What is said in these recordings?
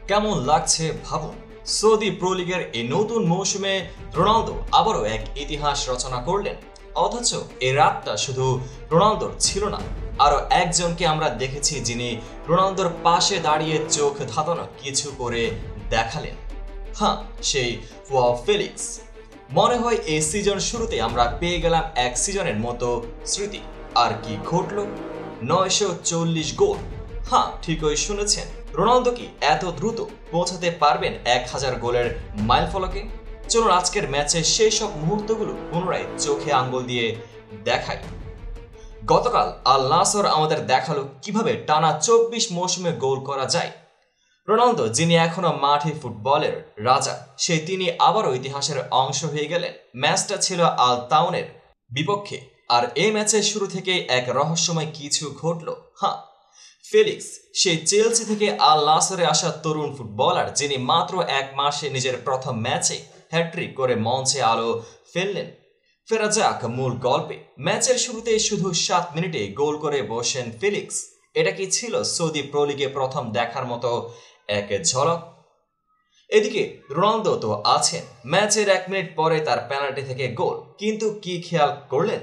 কেমন লাগছে ভাবুন। সৌদি প্রো লিগের এই নতুন মৌসুমে রোনালদো আবারও এক ইতিহাস রচনা করলেন। অথচ এই রাতটা শুধু রোনালদোর ছিল না, আরও একজনকে আমরা দেখেছি যিনি রোনালদোর পাশে দাঁড়িয়ে চোখ ধাঁধানো কিছু করে দেখালেন। হ্যাঁ, সেই ওয়াও ফেলিক্স। মনে হয় এই সিজন শুরুতে আমরা পেয়ে গেলাম এক সিজনের মতো স্মৃতি। আর কি ঘটল? 940 গোল। হ্যাঁ, ঠিকই শুনেছেন। রোনালদো কি এত দ্রুত পৌঁছাতে পারবেন 1000 গোলের মাইলফলকে? চলুন আজকের ম্যাচের সেই সব মুহূর্তগুলো পুনরায় চোখে আঙ্গুল দিয়ে দেখাই। গতকাল আল নাসর আমাদের দেখালো কিভাবে টানা 24 মৌসুমে গোল করা যায়। রোনালদো, যিনি এখনো মাঠে ফুটবলের রাজা, তিনি আবারও ইতিহাসের অংশ হয়ে গেলেন। ম্যাচটা ছিল আল তাউনের বিপক্ষে, আর এই ম্যাচের শুরু থেকেই এক রহস্যময় কিছু ঘটল। হ্যাঁ, ফেলিক্স, সেই চেলসি থেকে আল নাসরে আসা তরুণ ফুটবলার, যিনি মাত্র 1 মাসে নিজের প্রথম ম্যাচে হ্যাট্রিক করে মঞ্চে আলো ফেললেন। ফেরা যাক মূল গল্পে। ম্যাচের শুরুতে শুধু 7 মিনিটে গোল করে বসেন ফেলিক্স। এটা কি ছিল সৌদি প্রো লিগে প্রথম দেখার মতো এক ঝলক? এদিকে রোনালদো তো আছেন। ম্যাচের 1 মিনিট পরে তার পেনাল্টি থেকে গোল। কিন্তু কি খেয়াল করলেন?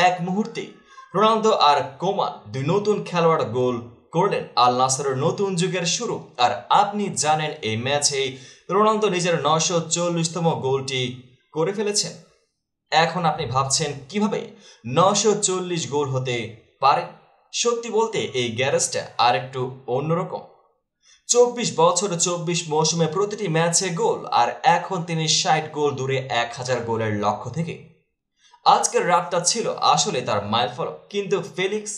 এক মুহূর্তেই রোনালদো আর কোমান, দুই নতুন খেলোয়াড় গোল করলেন। আল নাসরের নতুন যুগের শুরু। আর আপনি জানেন, এই ম্যাচেই রোনালদো নিজের 940তম গোলটি করে ফেলেছেন। এখন আপনি ভাবছেন কিভাবে 940 গোল হতে পারে? সত্যি বলতে এই গ্যারেজটা আর একটু অন্যরকম। 24 বছর, 24 মৌসুমে প্রতিটি ম্যাচে গোল, আর এখন তিনি 60 গোল দূরে 1000 গোলের লক্ষ্য থেকে। আজকের রাতটা ছিল আসলে তার মাইলফলক। কিন্তু ফেলিক্স,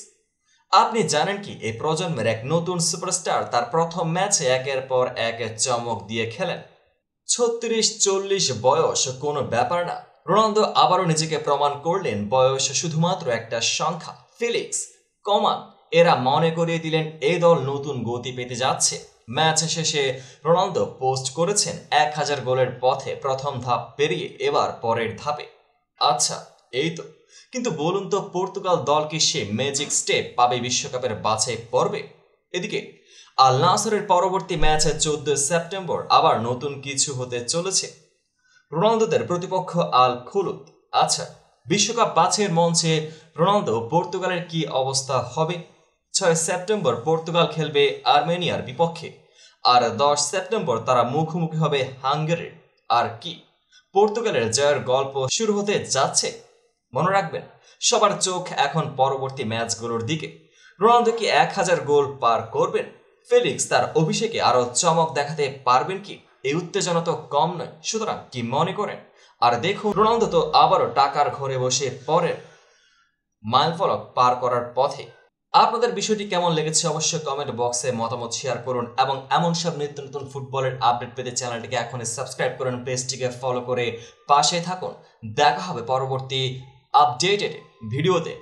আপনি জানেন কি এই প্রজন্মের এক নতুন সুপারস্টার তার প্রথম ম্যাচে একের পর এক চমক দিয়ে খেলেন। 36-40 বয়স কোনো ব্যাপার না। রোনালদো আবারও নিজেকে প্রমাণ করলেন বয়স শুধুমাত্র একটা সংখ্যা। ফেলিক্স, কোমান, এরা মনে করিয়ে দিলেন এই দল নতুন গতি পেতে যাচ্ছে। ম্যাচ শেষে রোনালদো পোস্ট করেছেন 1000 গোলের পথে প্রথম ধাপ পেরিয়ে এবার পরের ধাপে। আচ্ছা, এই তো। কিন্তু বলুন তো, পর্তুগাল দল কি সে ম্যাজিক স্টেপ পাবে বিশ্বকাপের বাছাই পর্বে? এদিকে আল নাসরের পরবর্তী ম্যাচে 14 সেপ্টেম্বর আবার নতুন কিছু হতে চলেছে। রোনালদোদের প্রতিপক্ষ আল খুলুদ। আচ্ছা, বিশ্বকাপ বাছাইয়ের মঞ্চে রোনালদো পর্তুগালের কি অবস্থা হবে? 6 সেপ্টেম্বর পর্তুগাল খেলবে আর্মেনিয়ার বিপক্ষে, আর 10 সেপ্টেম্বর তারা মুখোমুখি হবে হাঙ্গেরির। আর কি, পর্তুগালের জয়ের গল্প শুরু হতে যাচ্ছে। মনে রাখবেন, সবার চোখ এখন পরবর্তী ম্যাচগুলোর দিকে। রোনালদো কি 1000 গোল পার করবেন? ফেলিক্স তার অভিষেকে আরো চমক দেখাতে পারবেন কি? এই উত্তেজনা তো কম নয়। সুতরাং কি মনে করেন? আর দেখুন, রোনালদো তো আবারও টাকার ঘরে বসে পরের মাইলফলক পার করার পথে। আপনাদের বিষয়টি কেমন লেগেছে অবশ্যই কমেন্ট বক্সে মতামত শেয়ার করুন, এবং এমন সব নিত্য নতুন ফুটবলের আপডেট পেতে চ্যানেলটিকে এখনই সাবস্ক্রাইব করুন, পেজটিকে ফলো করে পাশে থাকুন। দেখা হবে পরবর্তী আপডেটেড ভিডিওতে।